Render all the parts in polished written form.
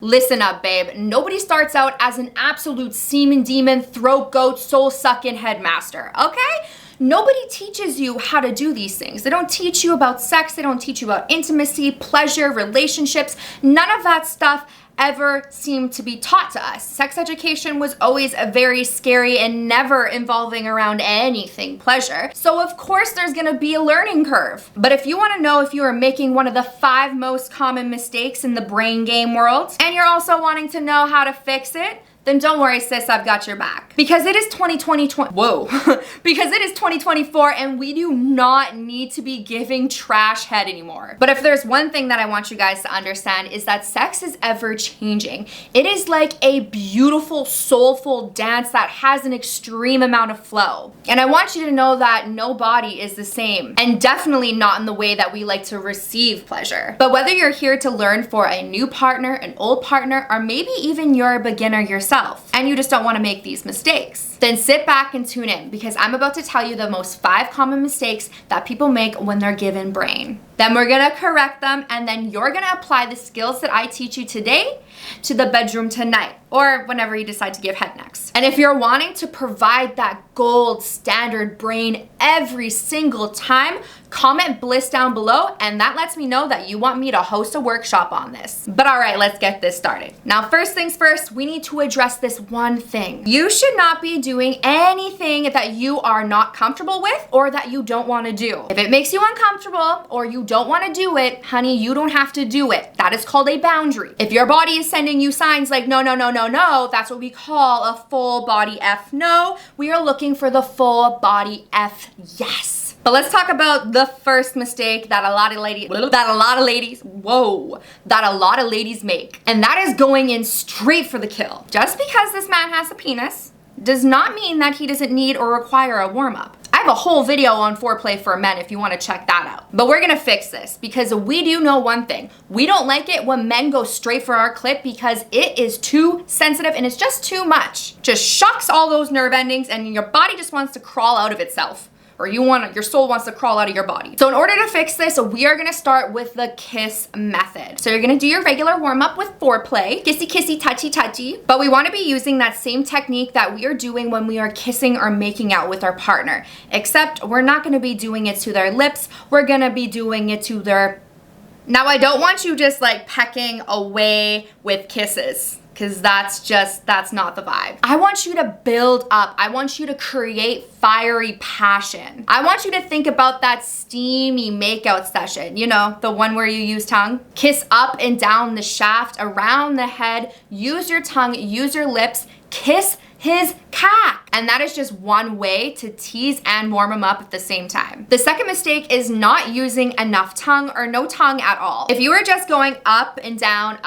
Listen up, babe. Nobody starts out as an absolute semen demon, throat goat, soul sucking headmaster, okay? Nobody teaches you how to do these things. They don't teach you about sex. They don't teach you about intimacy, pleasure, relationships. None of that stuff ever seemed to be taught to us. Sex education was always a very scary and never involving around anything pleasure. So of course there's gonna be a learning curve. But if you wanna know if you are making one of the 5 most common mistakes in the brain game world, and you're also wanting to know how to fix it, then don't worry, sis, I've got your back. Because it is 2024 and we do not need to be giving trash head anymore. But if there's one thing that I want you guys to understand is that sex is ever changing. It is like a beautiful, soulful dance that has an extreme amount of flow. And I want you to know that no body is the same, and definitely not in the way that we like to receive pleasure. But whether you're here to learn for a new partner, an old partner, or maybe even you're a beginner yourself, and you just don't want to make these mistakes, then sit back and tune in, because I'm about to tell you the most 5 common mistakes that people make when they're given brain. Then we're gonna correct them, and then you're gonna apply the skills that I teach you today to the bedroom tonight, or whenever you decide to give head next. And if you're wanting to provide that gold standard brain every single time, comment bliss down below, and that lets me know that you want me to host a workshop on this. But all right, let's get this started. Now, first things first, we need to address this one thing. You should not be doing anything that you are not comfortable with or that you don't want to do. If it makes you uncomfortable or you don't want to do it, honey, you don't have to do it. That is called a boundary. If your body is sending you signs like no, no, no, no, no, that's what we call a full body F no. We are looking for the full body F yes. But let's talk about the first mistake that a lot of ladies make. And that is going in straight for the kill. Just because this man has a penis does not mean that he doesn't need or require a warm-up. I have a whole video on foreplay for men if you want to check that out. But we're gonna fix this, because we do know one thing. We don't like it when men go straight for our clit because it is too sensitive and it's just too much. Just shocks all those nerve endings and your body just wants to crawl out of itself. Or your soul wants to crawl out of your body. So in order to fix this, we are gonna start with the kiss method. So you're gonna do your regular warm up with foreplay, kissy, kissy, touchy, touchy, but we wanna be using that same technique that we are doing when we are kissing or making out with our partner, except we're not gonna be doing it to their lips, we're gonna be doing it to their... Now I don't want you just like pecking away with kisses, because that's not the vibe. I want you to build up. I want you to create fiery passion. I want you to think about that steamy makeout session, you know, the one where you use tongue. Kiss up and down the shaft, around the head, use your tongue, use your lips, kiss his cack. And that is just one way to tease and warm him up at the same time. The second mistake is not using enough tongue or no tongue at all. If you are just going up and down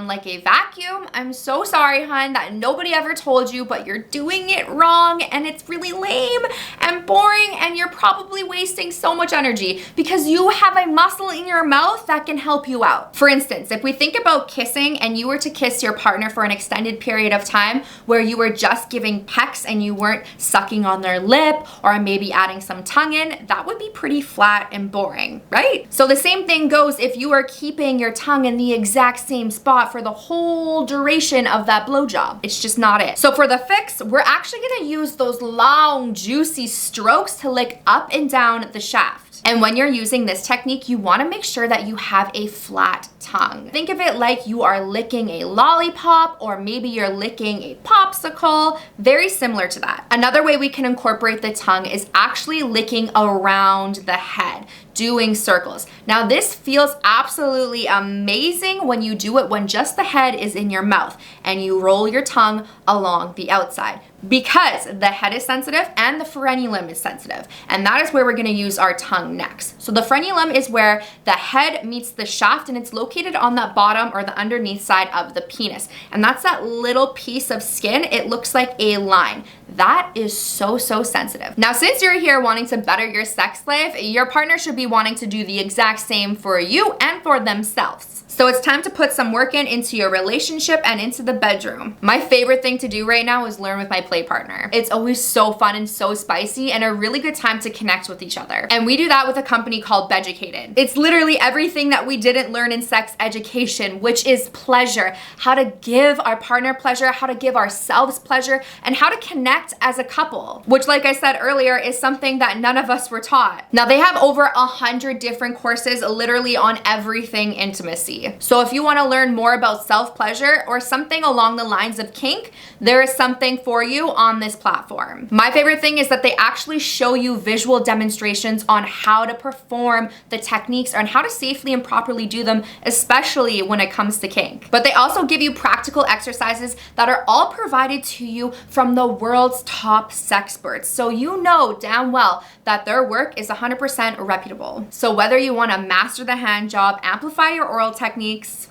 like a vacuum, I'm so sorry, hun, that nobody ever told you, but you're doing it wrong and it's really lame and boring and you're probably wasting so much energy because you have a muscle in your mouth that can help you out. For instance, if we think about kissing and you were to kiss your partner for an extended period of time where you were just giving pecks and you weren't sucking on their lip or maybe adding some tongue in, that would be pretty flat and boring, right? So the same thing goes if you are keeping your tongue in the exact same spot for the whole duration of that blowjob. It's just not it. So for the fix, we're actually gonna use those long, juicy strokes to lick up and down the shaft. And when you're using this technique, you wanna make sure that you have a flat tongue. Think of it like you are licking a lollipop, or maybe you're licking a popsicle, very similar to that. Another way we can incorporate the tongue is actually licking around the head, doing circles. Now this feels absolutely amazing when you do it when just the head is in your mouth and you roll your tongue along the outside, because the head is sensitive and the frenulum is sensitive. And that is where we're gonna use our tongue next. So the frenulum is where the head meets the shaft and it's located on the bottom or the underneath side of the penis. And that's that little piece of skin. It looks like a line. That is so sensitive. Now, since you're here wanting to better your sex life, your partner should be wanting to do the exact same for you and for themselves. So it's time to put some work into your relationship and into the bedroom. My favorite thing to do right now is learn with my play partner. It's always so fun and so spicy and a really good time to connect with each other. And we do that with a company called Beducated. It's literally everything that we didn't learn in sex education, which is pleasure, how to give our partner pleasure, how to give ourselves pleasure, and how to connect as a couple, which, like I said earlier, is something that none of us were taught. Now, they have over 100 different courses literally on everything intimacy. So if you want to learn more about self-pleasure or something along the lines of kink, there is something for you on this platform. My favorite thing is that they actually show you visual demonstrations on how to perform the techniques and how to safely and properly do them, especially when it comes to kink. But they also give you practical exercises that are all provided to you from the world's top sexperts. So you know damn well that their work is 100% reputable. So whether you want to master the hand job, amplify your oral techniques,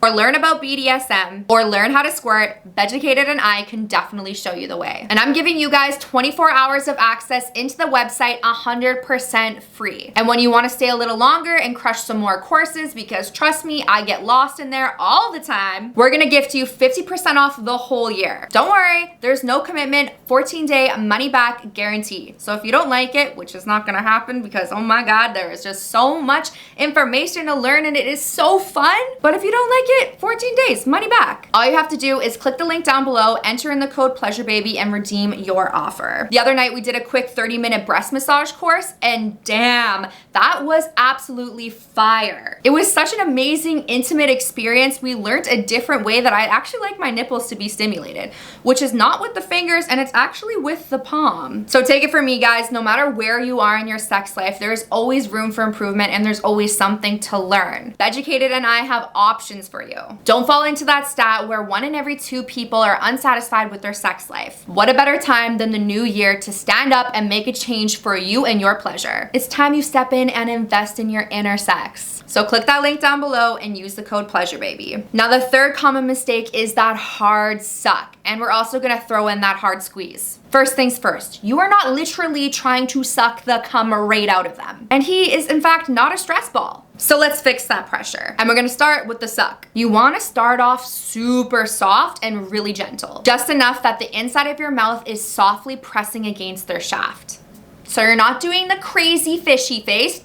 or learn about BDSM, or learn how to squirt, Beducated and I can definitely show you the way. And I'm giving you guys 24 hours of access into the website 100% free. And when you want to stay a little longer and crush some more courses, because trust me, I get lost in there all the time, we're gonna gift you 50% off the whole year. Don't worry, there's no commitment, 14-day money back guarantee. So if you don't like it, which is not gonna happen because oh my God, there is just so much information to learn and it is so fun. But if you don't like it, 14 days, money back. All you have to do is click the link down below, enter in the code PleasureBaby, and redeem your offer. The other night we did a quick 30-minute breast massage course, and damn, that was absolutely fire. It was such an amazing, intimate experience. We learned a different way that I actually like my nipples to be stimulated, which is not with the fingers, and it's actually with the palm. So take it from me, guys, no matter where you are in your sex life, there's always room for improvement and there's always something to learn. Beducated and I have options for you. Don't fall into that stat where 1 in every 2 people are unsatisfied with their sex life. What a better time than the new year to stand up and make a change for you and your pleasure. It's time you step in and invest in your inner sex. So click that link down below and use the code PleasureBaby. Now, the third common mistake is that hard suck, and we're also gonna throw in that hard squeeze. First things first, you are not literally trying to suck the cum right out of them. And he is in fact not a stress ball. So let's fix that pressure. And we're gonna start with the suck. You wanna start off super soft and really gentle. Just enough that the inside of your mouth is softly pressing against their shaft. So you're not doing the crazy fishy face.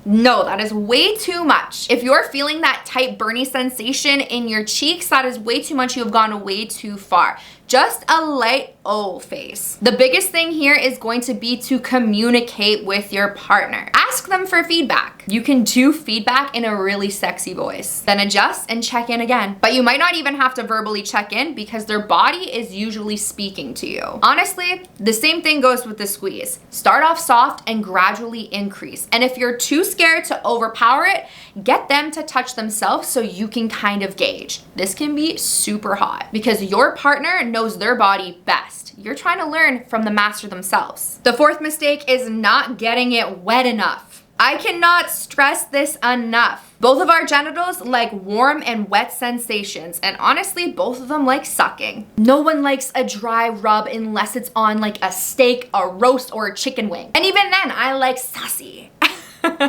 No, that is way too much. If you're feeling that tight burny sensation in your cheeks, that is way too much. You have gone way too far. Just a light O face. The biggest thing here is going to be to communicate with your partner. Ask them for feedback. You can do feedback in a really sexy voice. Then adjust and check in again. But you might not even have to verbally check in because their body is usually speaking to you. Honestly, the same thing goes with the squeeze. Start off soft and gradually increase. And if you're too scared to overpower it, get them to touch themselves so you can kind of gauge. This can be super hot because your partner knows their body best. You're trying to learn from the master themselves. The fourth mistake is not getting it wet enough. I cannot stress this enough. Both of our genitals like warm and wet sensations, and honestly, both of them like sucking. No one likes a dry rub unless it's on like a steak, a roast, or a chicken wing. And even then, I like saucy.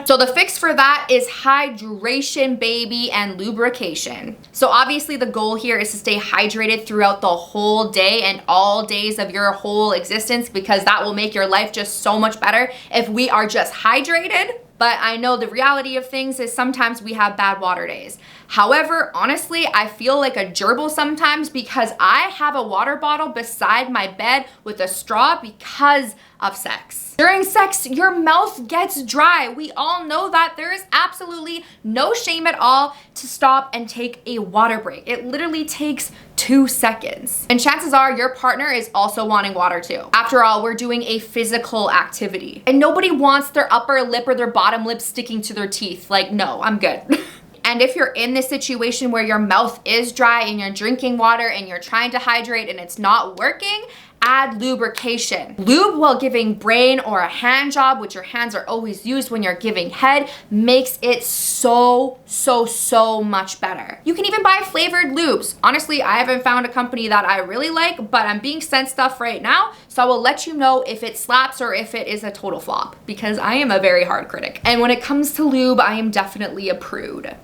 So the fix for that is hydration, baby, and lubrication. So obviously the goal here is to stay hydrated throughout the whole day and all days of your whole existence, because that will make your life just so much better if we are just hydrated. But I know the reality of things is sometimes we have bad water days. However, honestly, I feel like a gerbil sometimes because I have a water bottle beside my bed with a straw because of sex. During sex, your mouth gets dry. We all know that. There is absolutely no shame at all to stop and take a water break. It literally takes 2 seconds. And chances are your partner is also wanting water too. After all, we're doing a physical activity. And nobody wants their upper lip or their bottom lip sticking to their teeth. Like, no, I'm good. And if you're in this situation where your mouth is dry and you're drinking water and you're trying to hydrate and it's not working, add lubrication. Lube while giving brain or a hand job, which your hands are always used when you're giving head, makes it so much better. You can even buy flavored lubes. Honestly, I haven't found a company that I really like, but I'm being sent stuff right now, so I will let you know if it slaps or if it is a total flop, because I am a very hard critic. And when it comes to lube, I am definitely a prude.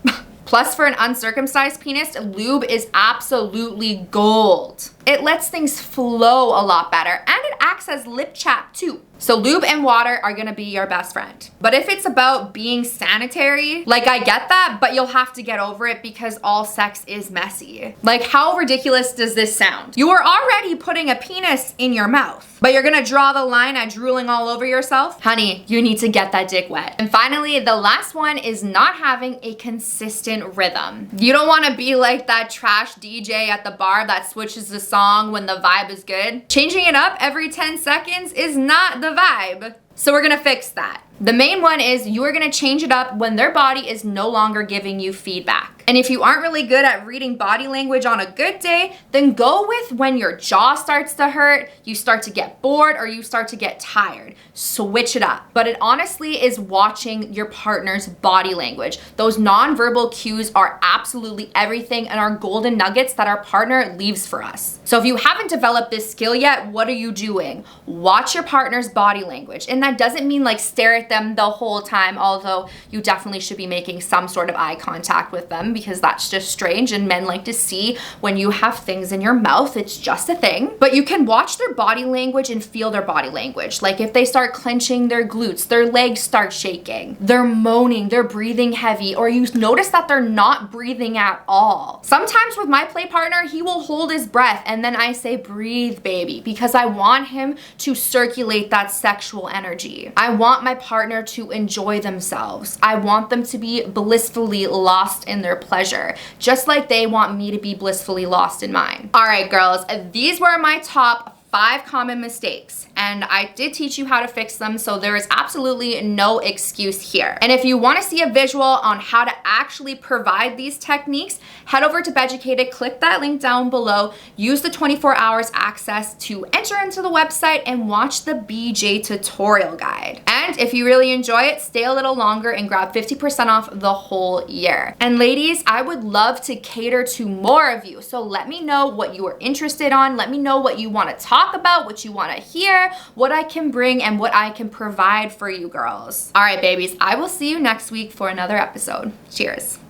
Plus, for an uncircumcised penis, lube is absolutely gold. It lets things flow a lot better, and it acts as lip chap too. So lube and water are gonna be your best friend. But if it's about being sanitary, like, I get that, but you'll have to get over it because all sex is messy. Like, how ridiculous does this sound? You are already putting a penis in your mouth, but you're gonna draw the line at drooling all over yourself? Honey, you need to get that dick wet. And finally, the last one is not having a consistent rhythm. You don't wanna be like that trash DJ at the bar that switches the song when the vibe is good. Changing it up every 10 seconds is not the vibe. So we're gonna fix that. The main one is you are gonna change it up when their body is no longer giving you feedback. And if you aren't really good at reading body language on a good day, then go with when your jaw starts to hurt, you start to get bored, or you start to get tired. Switch it up. But it honestly is watching your partner's body language. Those nonverbal cues are absolutely everything and are golden nuggets that our partner leaves for us. So if you haven't developed this skill yet, what are you doing? Watch your partner's body language. And that doesn't mean like stare at them the whole time, although you definitely should be making some sort of eye contact with them, because that's just strange and men like to see when you have things in your mouth. It's just a thing. But you can watch their body language and feel their body language. Like if they start clenching their glutes, their legs start shaking, they're moaning, they're breathing heavy, or you notice that they're not breathing at all. Sometimes with my play partner, he will hold his breath and then I say, breathe, baby, because I want him to circulate that sexual energy. I want my partner to enjoy themselves. I want them to be blissfully lost in their pleasure, just like they want me to be blissfully lost in mine. All right, girls, these were my top 5 common mistakes, and I did teach you how to fix them, so there is absolutely no excuse here. And if you want to see a visual on how to actually provide these techniques, head over to Beducated, click that link down below, use the 24 hours access to enter into the website and watch the BJ tutorial guide. And if you really enjoy it, stay a little longer and grab 50% off the whole year. And ladies, I would love to cater to more of you, so let me know what you are interested on, let me know what you want to talk about, what you want to hear, what I can bring, and what I can provide for you girls. All right, babies, I will see you next week for another episode. Cheers.